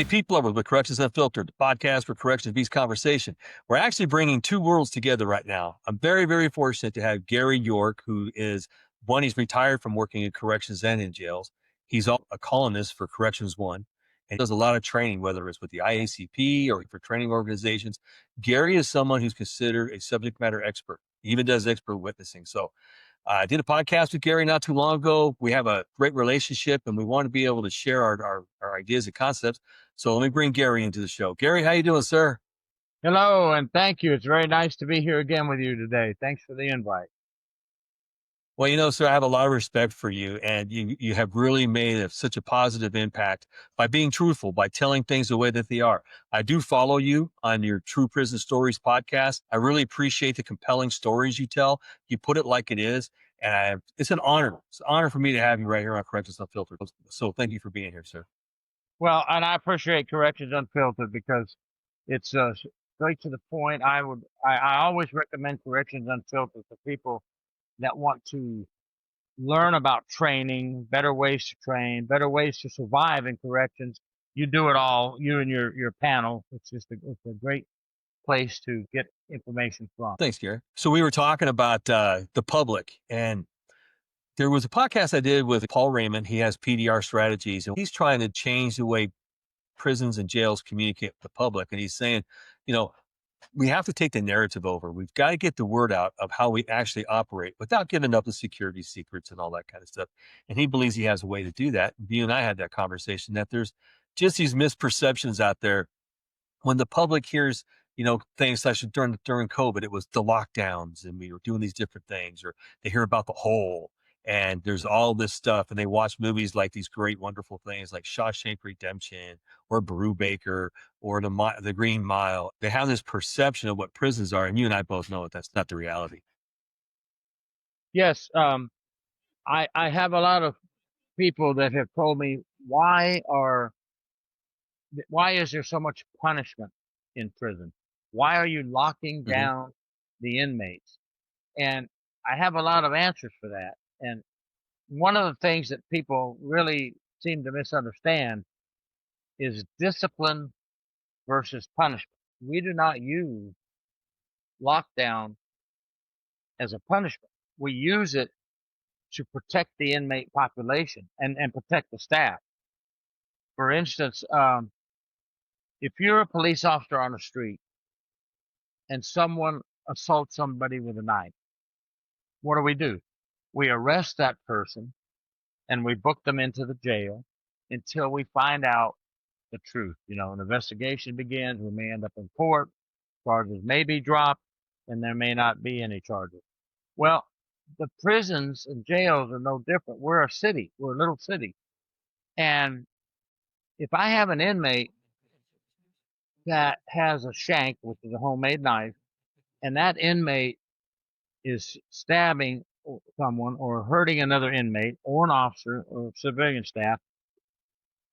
everybody. Pete Bludworth with Corrections Unfiltered, the podcast for Corrections Beast Conversation. We're actually bringing two worlds together right now. I'm very, very fortunate to have Gary York, who is one, he's retired from working in corrections and in jails. He's a columnist for Corrections One, and does a lot of training, whether it's with the IACP or for training organizations. Gary is someone who's considered a subject matter expert. He even does expert witnessing. So I did a podcast with Gary not too long ago. We have a great relationship, and we want to be able to share our ideas and concepts. So let me bring Gary into the show. Gary, how you doing, sir? Hello, and thank you. It's very nice to be here again with you today. Thanks for the invite. Well, sir, I have a lot of respect for you, and you have really made such a positive impact by being truthful, by telling things the way that they are. I do follow you on your True Prison Stories podcast. I really appreciate the compelling stories you tell. You put it like it is, and it's an honor. It's an honor for me to have you right here on Corrections Unfiltered. So thank you for being here, sir. Well, and I appreciate Corrections Unfiltered because it's straight to the point. I always recommend Corrections Unfiltered for people that want to learn about training, better ways to train, better ways to survive in corrections. You do it all, you and your panel. It's a great place to get information from. Thanks, Gary. So we were talking about the public, and there was a podcast I did with Paul Raymond. He has PDR strategies, and he's trying to change the way prisons and jails communicate with the public. And he's saying, we have to take the narrative over. We've got to get the word out of how we actually operate without giving up the security secrets and all that kind of stuff. And he believes he has a way to do that. You and I had that conversation, that there's just these misperceptions out there when the public hears, things such as during COVID, it was the lockdowns and we were doing these different things, or they hear about the hole and there's all this stuff, and they watch movies like these great, wonderful things like Shawshank Redemption or Brubaker or the Green Mile. They have this perception of what prisons are, and you and I both know that that's not the reality. Yes, I have a lot of people that have told me, why is there so much punishment in prison? Why are you locking down the inmates? And I have a lot of answers for that. And one of the things that people really seem to misunderstand is discipline versus punishment. We do not use lockdown as a punishment. We use it to protect the inmate population and protect the staff. For instance, if you're a police officer on the street and someone assaults somebody with a knife, what do? We arrest that person and we book them into the jail until we find out the truth. An investigation begins. We may end up in court. Charges may be dropped, and there may not be any charges. Well, the prisons and jails are no different. We're a city. We're a little city. And if I have an inmate that has a shank, which is a homemade knife, and that inmate is stabbing someone or hurting another inmate or an officer or civilian staff,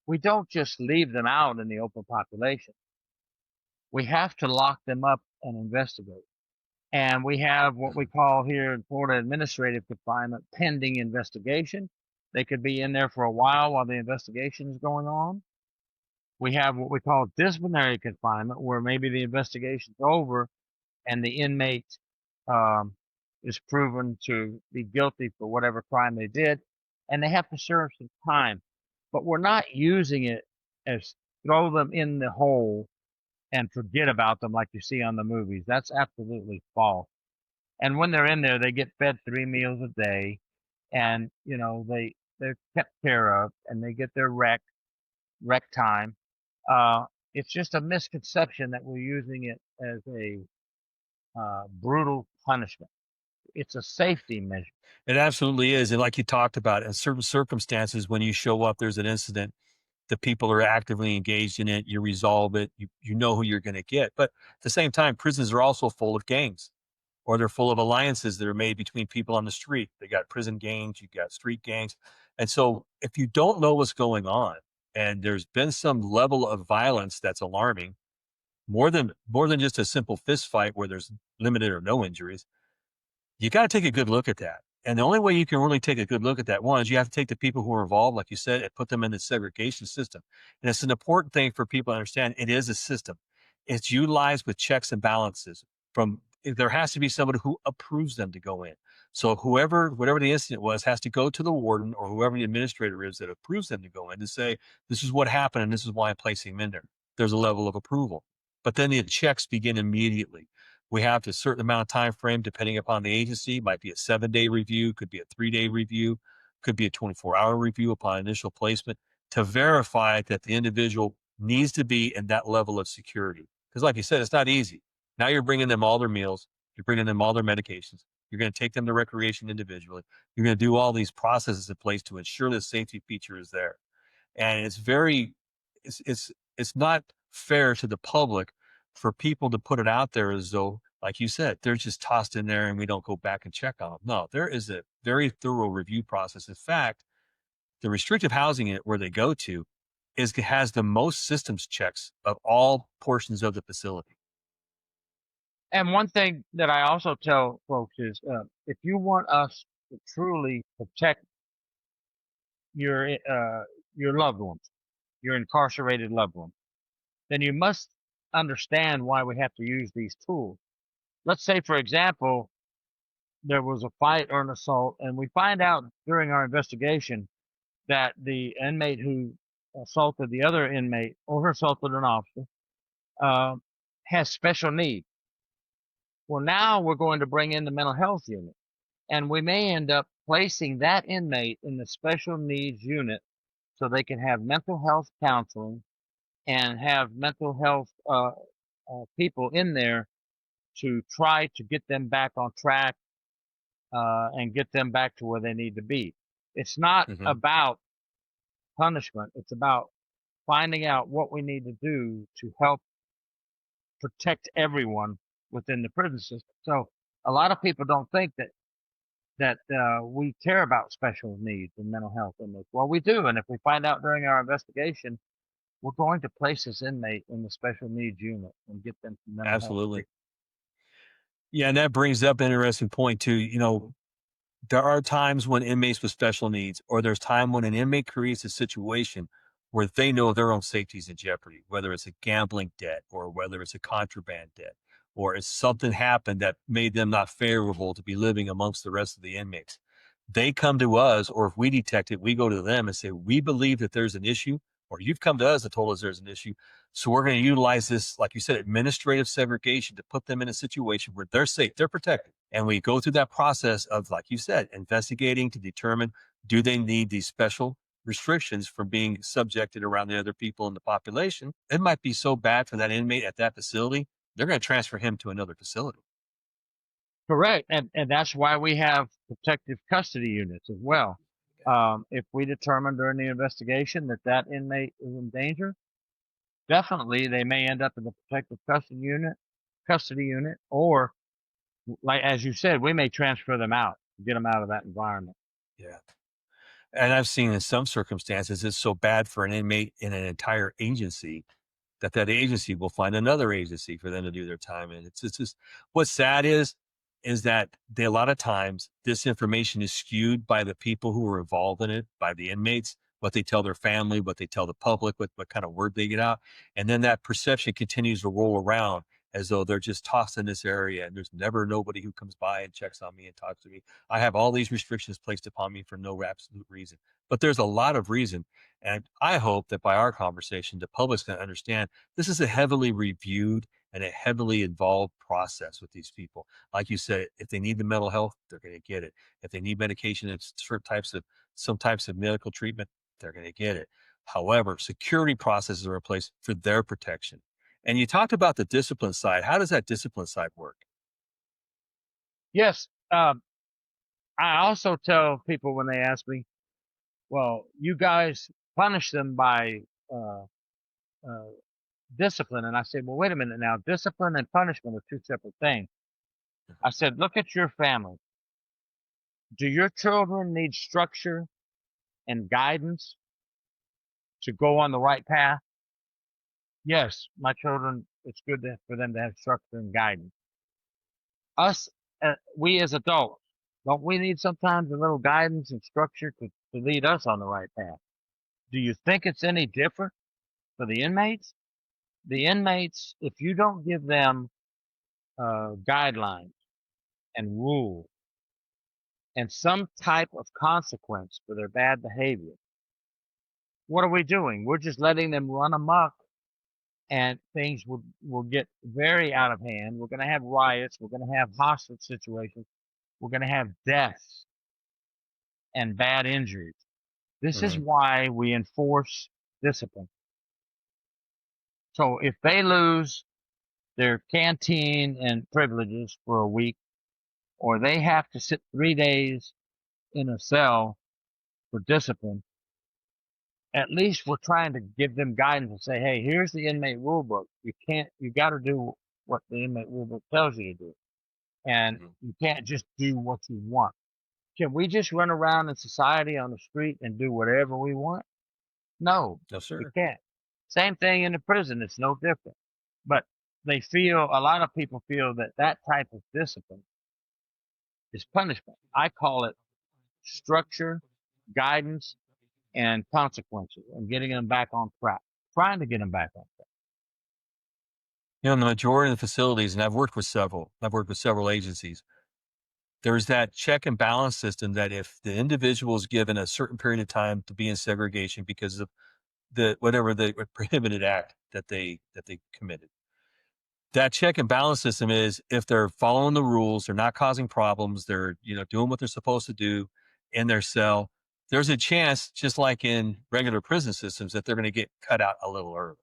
we don't just leave them out in the open population. We have to lock them up and investigate. And we have what we call here in Florida administrative confinement, pending investigation. They could be in there for a while the investigation is going on. We have what we call disciplinary confinement, where maybe the investigation's over and the inmate is proven to be guilty for whatever crime they did, and they have to serve some time. But we're not using it as throw them in the hole and forget about them like you see on the movies. That's absolutely false. And when they're in there, they get fed 3 meals a day, and they're kept care of, and they get their rec time. It's just a misconception that we're using it as a brutal punishment. It's a safety measure. It absolutely is. And like you talked about, in certain circumstances, when you show up, there's an incident, the people are actively engaged in it, you resolve it, you know who you're going to get. But at the same time, prisons are also full of gangs, or they're full of alliances that are made between people on the street. They got prison gangs, you got street gangs. And so if you don't know what's going on, and there's been some level of violence that's alarming, more than just a simple fist fight where there's limited or no injuries, you got to take a good look at that. And the only way you can really take a good look at that, one, is you have to take the people who are involved, like you said, and put them in the segregation system. And it's an important thing for people to understand. It is a system. It's utilized with checks and balances. There has to be somebody who approves them to go in. So whatever the incident was, has to go to the warden or whoever the administrator is that approves them to go in to say, this is what happened and this is why I'm placing them in there. There's a level of approval. But then the checks begin immediately. We have a certain amount of time frame depending upon the agency. Might be a 7-day review, could be a 3-day review, could be a 24-hour review upon initial placement to verify that the individual needs to be in that level of security. Because like you said, it's not easy. Now you're bringing them all their meals, you're bringing them all their medications, you're going to take them to recreation individually, you're going to do all these processes in place to ensure the safety feature is there. And it's not fair to the public for people to put it out there as though, like you said, they're just tossed in there and we don't go back and check on them. No, there is a very thorough review process. In fact, the restrictive housing unit where they go to has the most systems checks of all portions of the facility. And one thing that I also tell folks is, if you want us to truly protect your loved ones, your incarcerated loved ones, then you must understand why we have to use these tools. Let's say, for example, there was a fight or an assault, and we find out during our investigation that the inmate who assaulted the other inmate or assaulted an officer uh, has special needs. Well, now we're going to bring in the mental health unit, and we may end up placing that inmate in the special needs unit so they can have mental health counseling and have mental health people in there to try to get them back on track and get them back to where they need to be. It's not Hmm. about punishment. It's about finding out what we need to do to help protect everyone within the prison system. So a lot of people don't think that we care about special needs and mental health inmates. Well, we do, and if we find out during our investigation, we're going to place this inmate in the special needs unit and get them some mental health Absolutely. treatment. Yeah. And that brings up an interesting point too. There are times when inmates with special needs, or there's time when an inmate creates a situation where they know their own safety is in jeopardy, whether it's a gambling debt or whether it's a contraband debt, or it's something happened that made them not favorable to be living amongst the rest of the inmates. They come to us, or if we detect it, we go to them and say, we believe that there's an issue, or you've come to us and told us there's an issue. So we're going to utilize this, like you said, administrative segregation to put them in a situation where they're safe, they're protected. And we go through that process of, like you said, investigating to determine, do they need these special restrictions from being subjected around the other people in the population? It might be so bad for that inmate at that facility, they're going to transfer him to another facility. Correct, and that's why we have protective custody units as well. If we determine during the investigation that that inmate is in danger, definitely they may end up in the protective custody unit, or like as you said, we may transfer them out, get them out of that environment. Yeah. And I've seen in some circumstances, it's so bad for an inmate in an entire agency that agency will find another agency for them to do their time in. It's just what's sad is that a lot of times this information is skewed by the people who are involved in it, by the inmates, what they tell their family, what they tell the public, what kind of word they get out. And then that perception continues to roll around as though they're just tossed in this area and there's never nobody who comes by and checks on me and talks to me. I have all these restrictions placed upon me for no absolute reason. But there's a lot of reason. And I hope that by our conversation, the public's going to understand this is a heavily reviewed and a heavily involved process with these people. Like you said, if they need the mental health, they're going to get it. If they need medication and some types of medical treatment, they're going to get it. However, security processes are in place for their protection. And you talked about the discipline side. How does that discipline side work? Yes, I also tell people when they ask me, "Well, you guys punish them by uh, uh, discipline," and I say, "Well, wait a minute now. Discipline and punishment are two separate things." I said, "Look at your family. Do your children need structure and guidance to go on the right path?" Yes, my children, it's for them to have structure and guidance. We as adults, Don't we need sometimes a little guidance and structure to lead us on the right path? Do you think it's any different for the inmates? The inmates, if you don't give them guidelines and rules and some type of consequence for their bad behavior, what are we doing? We're just letting them run amok, and things will get very out of hand. We're going to have riots. We're going to have hostage situations. We're going to have deaths and bad injuries. This is Mhm. why we enforce discipline. So if they lose their canteen and privileges for a week, or they have to sit 3 days in a cell for discipline, at least we're trying to give them guidance and say, hey, here's the inmate rule book. You got to do what the inmate rule book tells you to do. And Mhm. you can't just do what you want. Can we just run around in society on the street and do whatever we want? No, No, we sir. can't. Same thing in the prison. It's no different. But a lot of people feel that that type of discipline is punishment. I call it structure, guidance, and consequences, and getting them back on track, trying to get them back on track. You know, in the majority of the facilities, and I've worked with several agencies, there's that check and balance system that if the individual is given a certain period of time to be in segregation because of whatever the prohibited act that they committed, that check and balance system is if they're following the rules, they're not causing problems, they're, doing what they're supposed to do in their cell, there's a chance, just like in regular prison systems, that they're going to get cut out a little early.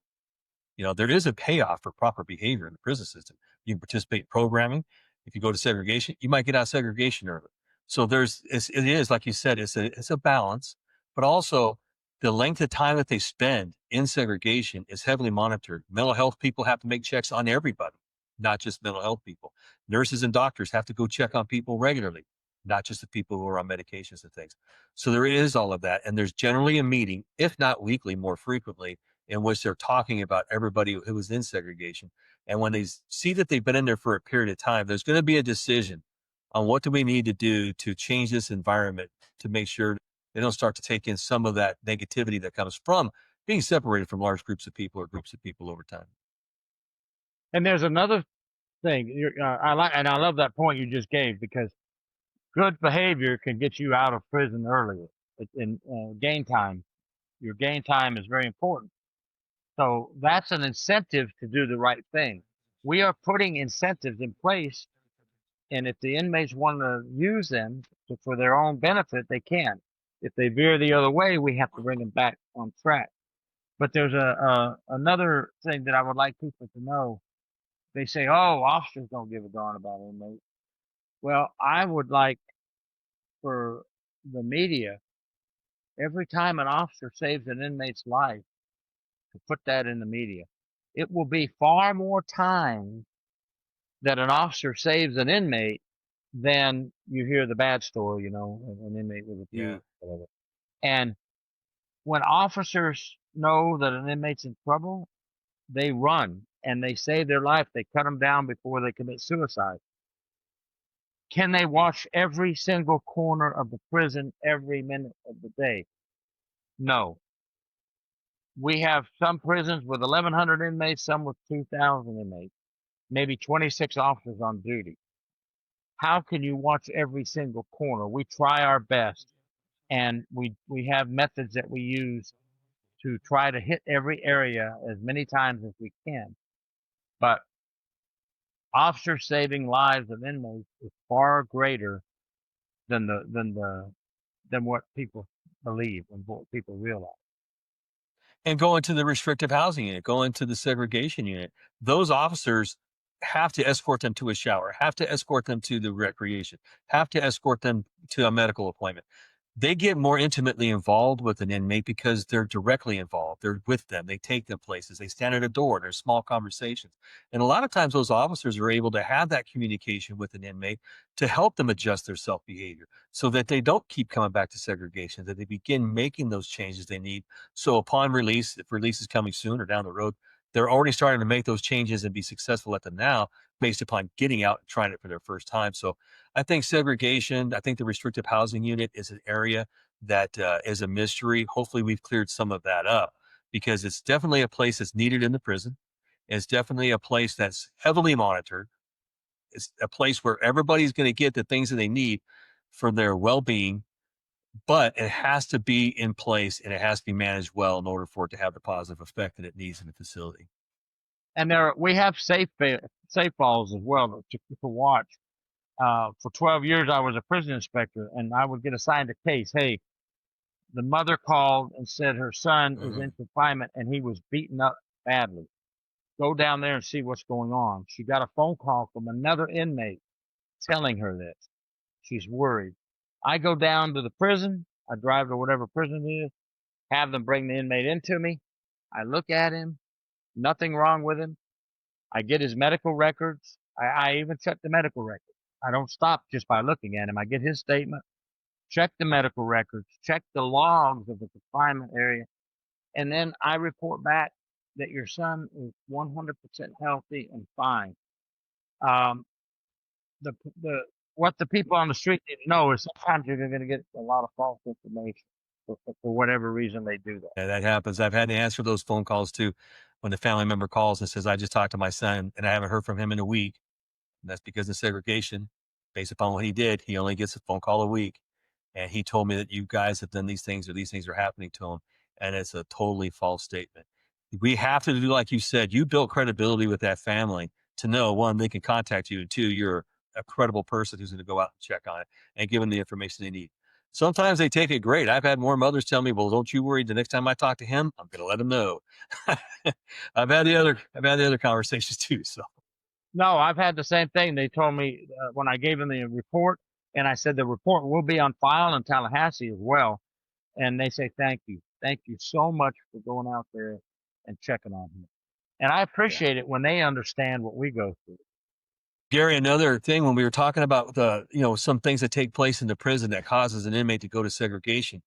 There is a payoff for proper behavior in the prison system. You can participate in programming. If you go to segregation, you might get out of segregation early. So it is, like you said, it's a balance, but also the length of time that they spend in segregation is heavily monitored. Mental health people have to make checks on everybody, not just mental health people. Nurses and doctors have to go check on people regularly, not just the people who are on medications and things. So there is all of that. And there's generally a meeting, if not weekly, more frequently, in which they're talking about everybody who was in segregation. And when they see that they've been in there for a period of time, there's going to be a decision on what do we need to do to change this environment to make sure they don't start to take in some of that negativity that comes from being separated from large groups of people or groups of people over time. And there's another thing I love that point you just gave, because good behavior can get you out of prison earlier. In gain time, your gain time is very important. So that's an incentive to do the right thing. We are putting incentives in place, and if the inmates want to use them for their own benefit, they can. If they veer the other way, we have to bring them back on track. But there's another thing that I would like people to know. They say, "Oh, officers don't give a darn about inmates." Well, I would like for the media, every time an officer saves an inmate's life, to put that in the media. It will be far more time that an officer saves an inmate than you hear the bad story, an inmate was Yeah. abused, whatever. And when officers know that an inmate's in trouble, they run and they save their life. They cut them down before they commit suicide. Can they watch every single corner of the prison every minute of the day? No. We have some prisons with 1,100 inmates, some with 2,000 inmates, maybe 26 officers on duty. How can you watch every single corner? We try our best, and we have methods that we use to try to hit every area as many times as we can. But officer saving lives of inmates is far greater than what people believe and what people realize. And go into the restrictive housing unit, go into the segregation unit. Those officers have to escort them to a shower, have to escort them to the recreation, have to escort them to a medical appointment. They get more intimately involved with an inmate because they're directly involved. They're with them. They take them places. They stand at a door. There's small conversations. And a lot of times those officers are able to have that communication with an inmate to help them adjust their self behavior so that they don't keep coming back to segregation, that they begin making those changes they need. So upon release, if release is coming soon or down the road, they're already starting to make those changes and be successful at them now. based upon getting out and trying it for their first time. So I think segregation, I think the restrictive housing unit is an area that is a mystery. Hopefully we've cleared some of that up because it's definitely a place that's needed in the prison. It's definitely a place that's heavily monitored. It's a place where everybody's going to get the things that they need for their well-being, but it has to be in place and it has to be managed well in order for it to have the positive effect that it needs in the facility. And we have safe falls as well to watch. For 12 years, I was a prison inspector, and I would get assigned a case. Hey, the mother called and said her son is in confinement and he was beaten up badly. Go down there and see what's going on. She got a phone call from another inmate telling her this. She's worried. I go down to the prison. I drive to whatever prison it is, have them bring the inmate into me. I look at him, nothing wrong with him. I get his medical records. I even check the medical records. I don't stop just by looking at him. I get his statement, check the medical records, check the logs of the confinement area, and then I report back that your son is 100% healthy and fine. Um, the what the people on the street need to know is sometimes you're going to get a lot of false information for whatever reason they do that. Yeah, that happens. I've had to answer those phone calls too when the family member calls and says, I just talked to my son and I haven't heard from him in a week. And that's because of segregation. Based upon what he did, he only gets a phone call a week. And he told me that you guys have done these things or these things are happening to him. And it's a totally false statement. We have to do, like you said, you build credibility with that family to know, one, they can contact you, and two, you're a credible person who's going to go out and check on it and give them the information they need. Sometimes they take it great. I've had more mothers tell me, well, don't you worry. The next time I talk to him, I'm going to let him know. I've had the other conversations too. So No, I've had the same thing. They told me when I gave them the report, and I said the report will be on file in Tallahassee as well. And they say, thank you. Thank you so much for going out there and checking on him. And I yeah. appreciate it when they understand what we go through. Gary, another thing when we were talking about some things that take place in the prison that causes an inmate to go to segregation.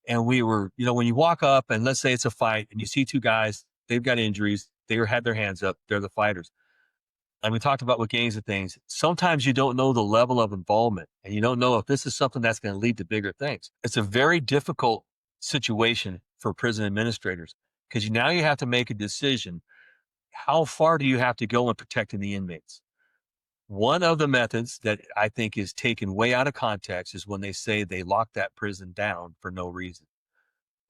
And we were, when you walk up and let's say it's a fight and you see two guys, they've got injuries, had their hands up, they're the fighters. And we talked about with gangs and things. Sometimes you don't know the level of involvement and you don't know if this is something that's going to lead to bigger things. It's a very difficult situation for prison administrators because now you have to make a decision. How far do you have to go in protecting the inmates? One of the methods that I think is taken way out of context is when they say they lock that prison down for no reason.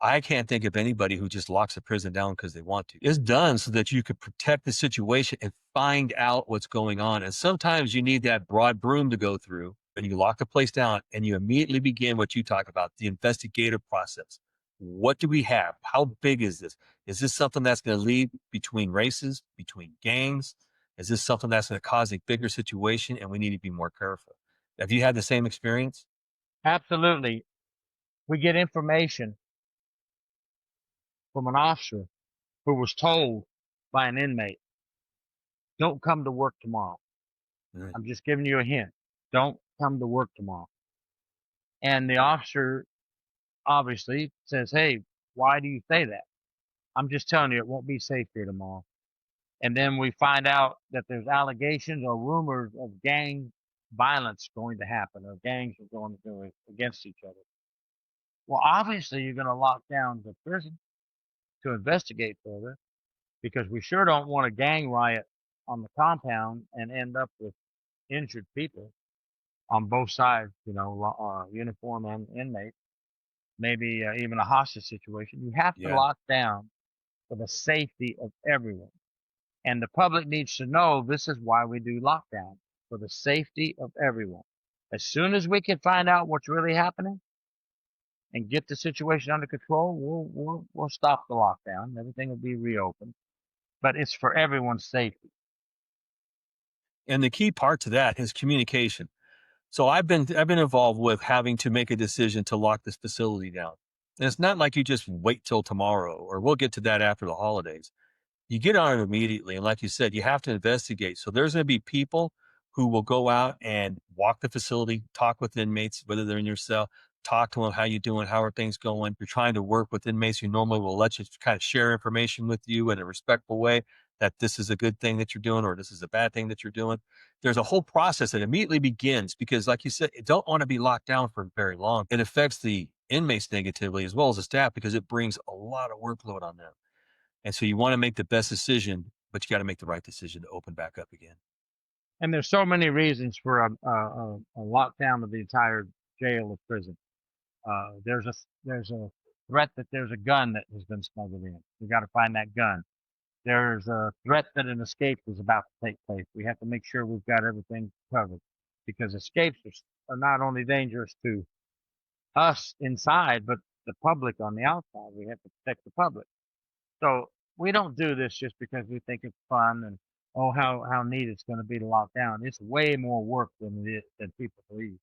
I can't think of anybody who just locks a prison down because they want to. It's done so that you could protect the situation and find out what's going on. And sometimes you need that broad broom to go through and you lock the place down and you immediately begin what you talk about, the investigative process. What do we have? How big is this? Is this something that's going to lead between races, between gangs? Is this something that's going to cause a bigger situation? And we need to be more careful. Have you had the same experience? Absolutely. We get information from an officer who was told by an inmate, don't come to work tomorrow. Right. I'm just giving you a hint. Don't come to work tomorrow. And the officer obviously says, hey, why do you say that? I'm just telling you, it won't be safe here tomorrow. And then we find out that there's allegations or rumors of gang violence going to happen or gangs are going to go against each other. Well, obviously, you're going to lock down the prison to investigate further because we sure don't want a gang riot on the compound and end up with injured people on both sides, uniform and inmate, maybe even a hostage situation. You have to lock down for the safety of everyone. And the public needs to know this is why we do lockdown, for the safety of everyone. As soon as we can find out what's really happening and get the situation under control, we'll stop the lockdown. Everything will be reopened. But it's for everyone's safety. And the key part to that is communication. So I've been involved with having to make a decision to lock this facility down. And it's not like you just wait till tomorrow, or we'll get to that after the holidays. You get on it immediately. And like you said, you have to investigate. So there's going to be people who will go out and walk the facility, talk with inmates, whether they're in your cell, talk to them, how you doing, how are things going. You're trying to work with inmates who normally will let you kind of share information with you in a respectful way. that this is a good thing that you're doing or this is a bad thing that you're doing. There's a whole process that immediately begins because, like you said, you don't want to be locked down for very long. It affects the inmates negatively as well as the staff because it brings a lot of workload on them. And so you want to make the best decision, but you got to make the right decision to open back up again. And there's so many reasons for a lockdown of the entire jail or prison. There's a threat that there's a gun that has been smuggled in. We got to find that gun. There's a threat that an escape is about to take place. We have to make sure we've got everything covered because escapes are not only dangerous to us inside, but the public on the outside. We have to protect the public. So we don't do this just because we think it's fun and oh how neat it's going to be to lock down. It's way more work than people believe.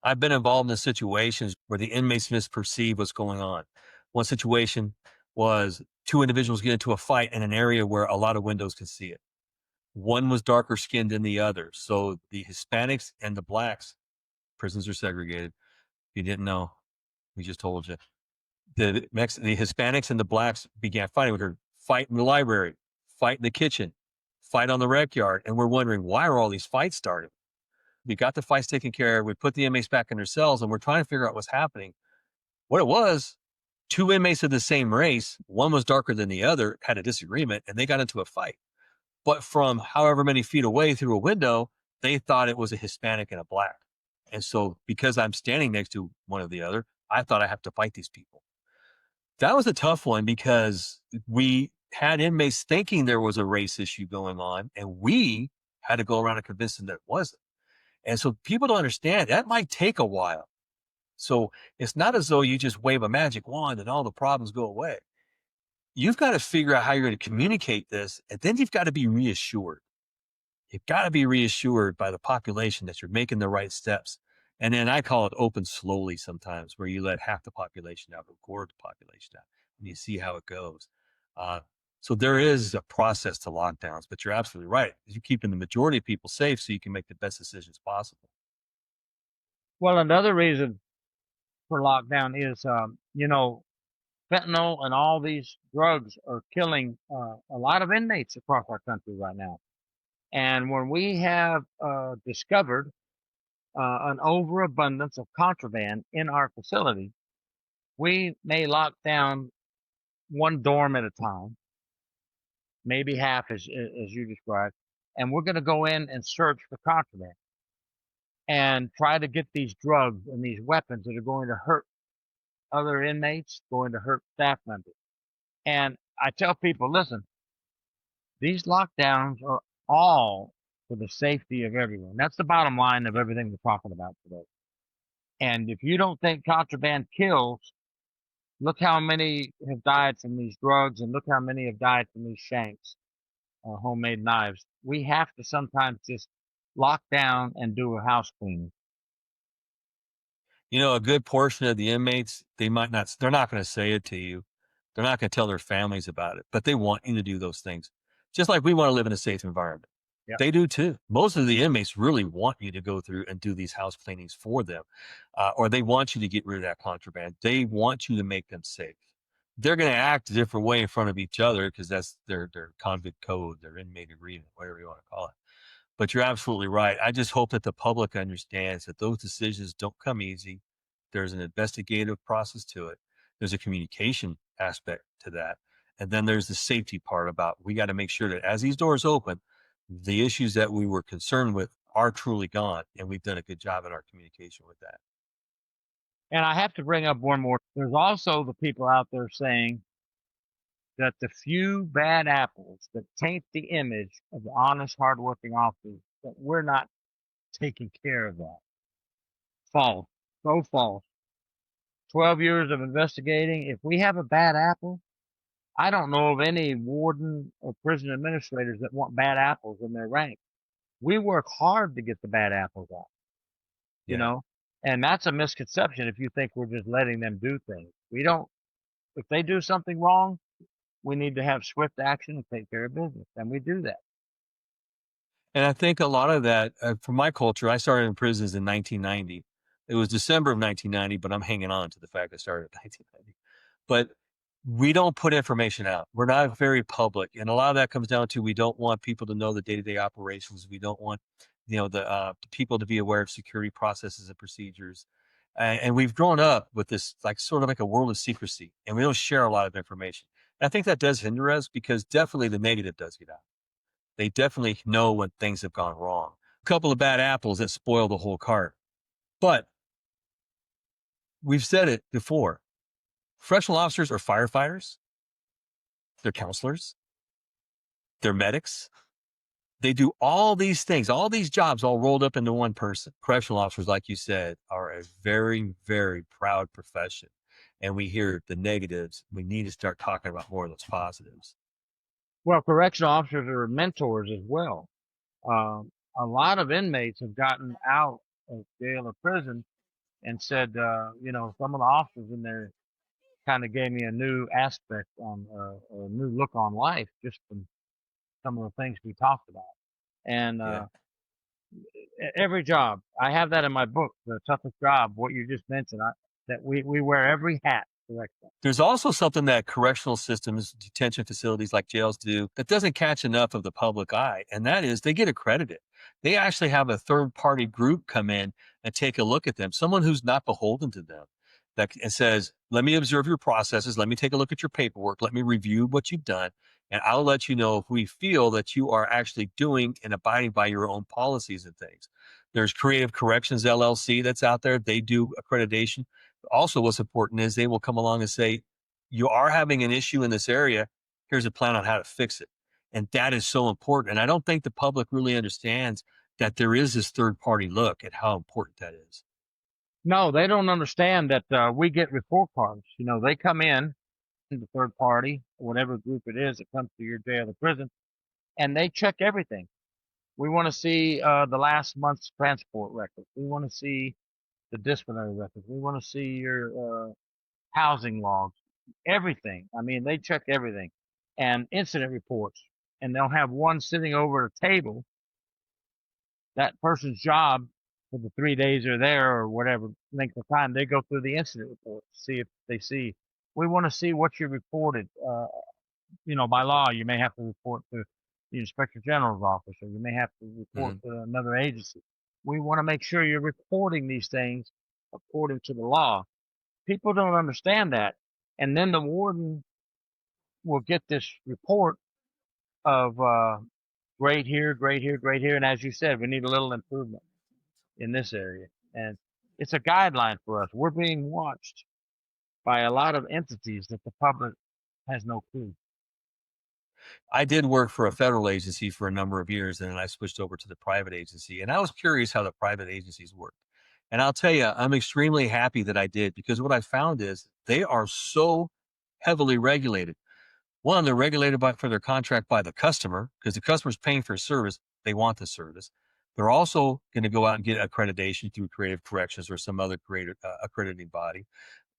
I've been involved in situations where the inmates misperceive what's going on. One situation was two individuals get into a fight in an area where a lot of windows could see it. One was darker skinned than the other. So the Hispanics and the blacks, prisons are segregated. If you didn't know, we just told you. The Hispanics and the blacks began fighting. We heard fight in the library, fight in the kitchen, fight on the rec yard. And we're wondering, why are all these fights starting? We got the fights taken care of. We put the inmates back in their cells and we're trying to figure out what's happening. What it was, two inmates of the same race, one was darker than the other, had a disagreement, and they got into a fight. But from however many feet away through a window, they thought it was a Hispanic and a black. And so because I'm standing next to one or the other, I thought I have to fight these people. That was a tough one because we had inmates thinking there was a race issue going on, and we had to go around and convince them that it wasn't. And so people don't understand that might take a while. So it's not as though you just wave a magic wand and all the problems go away. You've got to figure out how you're going to communicate this, and then you've got to be reassured. You've got to be reassured by the population that you're making the right steps. And then I call it open slowly sometimes, where you let half the population out, a quarter of the population out, and you see how it goes. So there is a process to lockdowns, but you're absolutely right. You're keeping the majority of people safe so you can make the best decisions possible. Well, another reason for lockdown is, fentanyl and all these drugs are killing a lot of inmates across our country right now. And when we have discovered an overabundance of contraband in our facility, we may lock down one dorm at a time, maybe half as you described, and we're going to go in and search for contraband and try to get these drugs and these weapons that are going to hurt other inmates, going to hurt staff members. And I tell people, listen, these lockdowns are all for the safety of everyone. That's the bottom line of everything we're talking about today. And if you don't think contraband kills, look how many have died from these drugs and look how many have died from these shanks, homemade knives. We have to sometimes just lock down and do a house cleaning. You know, a good portion of the inmates, they're not going to say it to you. They're not going to tell their families about it, but they want you to do those things. Just like we want to live in a safe environment. Yep. They do too. Most of the inmates really want you to go through and do these house cleanings for them, or they want you to get rid of that contraband. They want you to make them safe. They're going to act a different way in front of each other because that's their convict code, their inmate agreement, whatever you want to call it. But you're absolutely right. I just hope that the public understands that those decisions don't come easy. There's an investigative process to it. There's a communication aspect to that. And then there's the safety part about we got to make sure that as these doors open, the issues that we were concerned with are truly gone. And we've done a good job in our communication with that. And I have to bring up one more. There's also the people out there saying that the few bad apples that taint the image of the honest, hardworking officers, that we're not taking care of that. False. So false. 12 years of investigating. If we have a bad apple, I don't know of any warden or prison administrators that want bad apples in their ranks. We work hard to get the bad apples out, you know, and that's a misconception if you think we're just letting them do things. We don't. If they do something wrong, we need to have swift action and take care of business, and we do that. And I think a lot of that, from my culture, I started in prisons in 1990. It was December of 1990, but I'm hanging on to the fact I started in 1990. But We don't put information out. We're not very public, and a lot of that comes down to we don't want people to know the day-to-day operations. We don't want, the people to be aware of security processes and procedures. And we've grown up with this, like, sort of like a world of secrecy, and we don't share a lot of information. And I think that does hinder us because definitely the negative does get out. They definitely know when things have gone wrong. A couple of bad apples that spoil the whole cart. But we've said it before. Correctional officers are firefighters, they're counselors, they're medics. They do all these things, all these jobs all rolled up into one person. Correctional officers, like you said, are a very, very proud profession. And we hear the negatives. We need to start talking about more of those positives. Well, correctional officers are mentors as well. A lot of inmates have gotten out of jail or prison and said, some of the officers in there kind of gave me a new aspect on a new look on life just from some of the things we talked about. And Yeah. every job, I have that in my book, The Toughest Job, what you just mentioned, that we wear every hat correctly. There's also something that correctional systems, detention facilities like jails do that doesn't catch enough of the public eye, and that is they get accredited. They actually have a third party group come in and take a look at them, someone who's not beholden to them, that and says, let me observe your processes, let me take a look at your paperwork, let me review what you've done, and I'll let you know if we feel that you are actually doing and abiding by your own policies and things. There's Creative Corrections LLC that's out there. They do accreditation. Also, what's important is they will come along and say, you are having an issue in this area. Here's a plan on how to fix it. And that is so important. And I don't think the public really understands that there is this third party look at how important that is. No, they don't understand that we get report cards. They come in, the third party, whatever group it is that comes to your jail or prison, and they check everything. We want to see the last month's transport records. We want to see the disciplinary records. We want to see your housing logs, everything. I mean, they check everything, and incident reports. And they'll have one sitting over a table. That person's job for the 3 days they're there or whatever length of time, they go through the incident report, see if they see. We want to see what you reported. By law, you may have to report to the Inspector General's office, or you may have to report Mhm. to another agency. We want to make sure you're reporting these things according to the law. People don't understand that. And then the warden will get this report of great here, great here, great here. And as you said, we need a little improvement in this area. And it's a guideline for us. We're being watched by a lot of entities that the public has no clue. I did work for a federal agency for a number of years, and then I switched over to the private agency. And I was curious how the private agencies work. And I'll tell you, I'm extremely happy that I did because what I found is they are so heavily regulated. One, they're regulated for their contract by the customer because the customer's paying for a service. They want the service. They're also going to go out and get accreditation through Creative Corrections or some other accrediting body.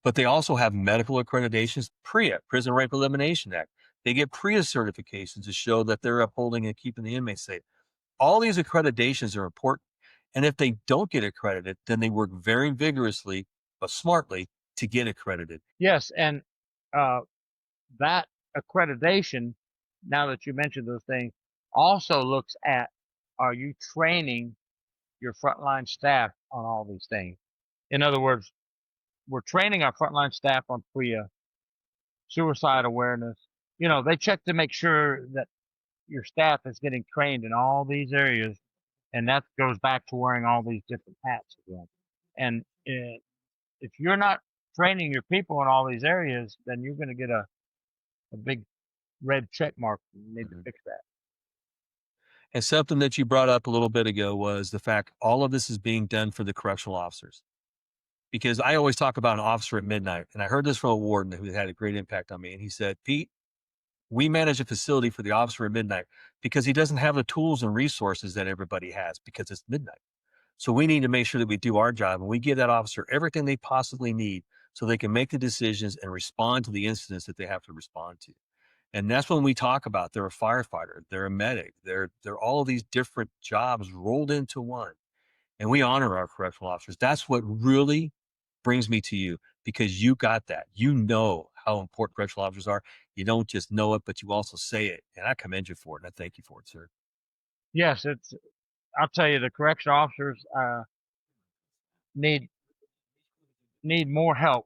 But they also have medical accreditations, PREA, Prison Rape Elimination Act. They get PREA certifications to show that they're upholding and keeping the inmates safe. All these accreditations are important. And if they don't get accredited, then they work very vigorously, but smartly to get accredited. Yes, and uh, that accreditation, now that you mentioned those things, also looks at, are you training your frontline staff on all these things? In other words, we're training our frontline staff on PREA, suicide awareness. They check to make sure that your staff is getting trained in all these areas, and that goes back to wearing all these different hats again. And if you're not training your people in all these areas, then you're going to get a big red check mark. You need to Mhm. fix that. And something that you brought up a little bit ago was the fact all of this is being done for the correctional officers. Because I always talk about an officer at midnight, and I heard this from a warden who had a great impact on me. And he said, Pete, we manage a facility for the officer at midnight because he doesn't have the tools and resources that everybody has because it's midnight. So we need to make sure that we do our job and we give that officer everything they possibly need so they can make the decisions and respond to the incidents that they have to respond to. And that's when we talk about they're a firefighter, they're a medic, they're all of these different jobs rolled into one. And we honor our correctional officers. That's what really brings me to you because you got that. You know how important correctional officers are. You don't just know it, but you also say it. And I commend you for it. And I thank you for it, sir. Yes, I'll tell you, the correction officers need need more help.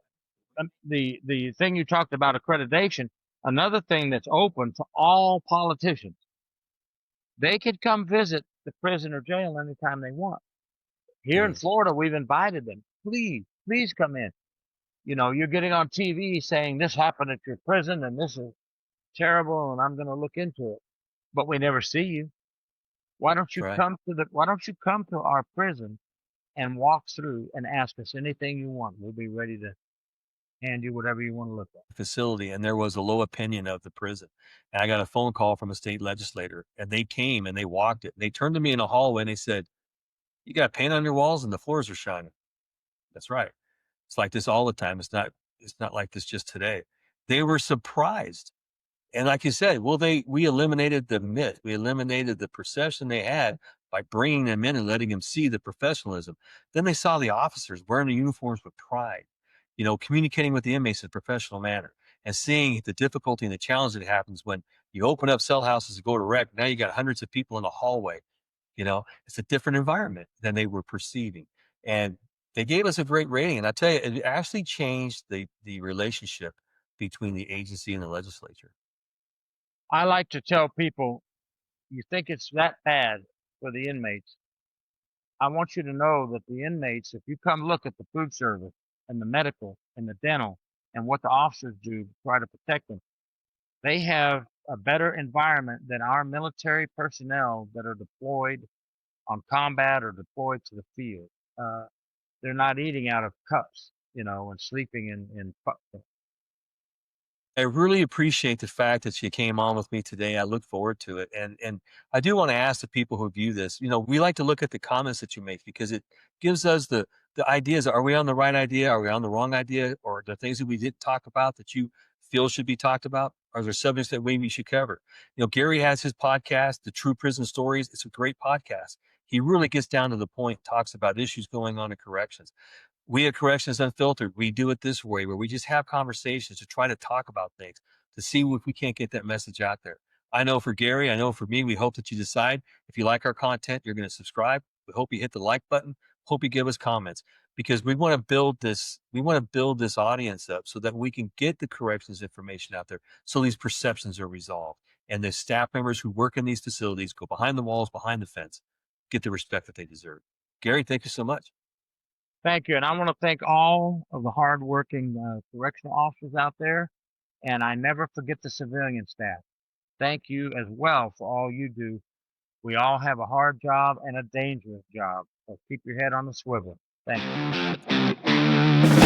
The thing you talked about, accreditation, another thing that's open to all politicians. They could come visit the prison or jail anytime they want. Here in Good. Florida, we've invited them. Please come in. You're getting on TV saying this happened at your prison and this is terrible and I'm going to look into it. But we never see you. Why don't That's you right. come to our prison and walk through and ask us anything you want? We'll be ready to hand you whatever you want to look at. Facility, and there was a low opinion of the prison. And I got a phone call from a state legislator, and they came and they walked it. They turned to me in a hallway and they said, "You got paint on your walls and the floors are shining." That's right. It's like this all the time. It's not like this just today. They were surprised. And like you said, well, we eliminated the myth. We eliminated the perception they had by bringing them in and letting them see the professionalism. Then they saw the officers wearing the uniforms with pride, communicating with the inmates in a professional manner and seeing the difficulty and the challenge that happens when you open up cell houses to go to rec. Now you got hundreds of people in the hallway. It's a different environment than they were perceiving. And they gave us a great rating. And I tell you, it actually changed the relationship between the agency and the legislature. I like to tell people, you think it's that bad for the inmates. I want you to know that the inmates, if you come look at the food service and the medical and the dental and what the officers do to try to protect them, they have a better environment than our military personnel that are deployed on combat or deployed to the field. They're not eating out of cups, and sleeping in I really appreciate the fact that you came on with me today. I look forward to it. And I do want to ask the people who view this, we like to look at the comments that you make because it gives us the ideas. Are we on the right idea? Are we on the wrong idea? Or the things that we didn't talk about that you feel should be talked about? Are there subjects that maybe we should cover? Gary has his podcast, The True Prison Stories. It's a great podcast. He really gets down to the point, talks about issues going on in corrections. We at Corrections Unfiltered, we do it this way where we just have conversations to try to talk about things to see if we can't get that message out there. I know for Gary, I know for me, we hope that you decide if you like our content, you're going to subscribe. We hope you hit the like button. Hope you give us comments because we want to build this. We want to build this audience up so that we can get the corrections information out there. So these perceptions are resolved and the staff members who work in these facilities go behind the walls, behind the fence, get the respect that they deserve. Gary, thank you so much. Thank you. And I want to thank all of the hardworking correctional officers out there. And I never forget the civilian staff. Thank you as well for all you do. We all have a hard job and a dangerous job. So keep your head on the swivel. Thank you.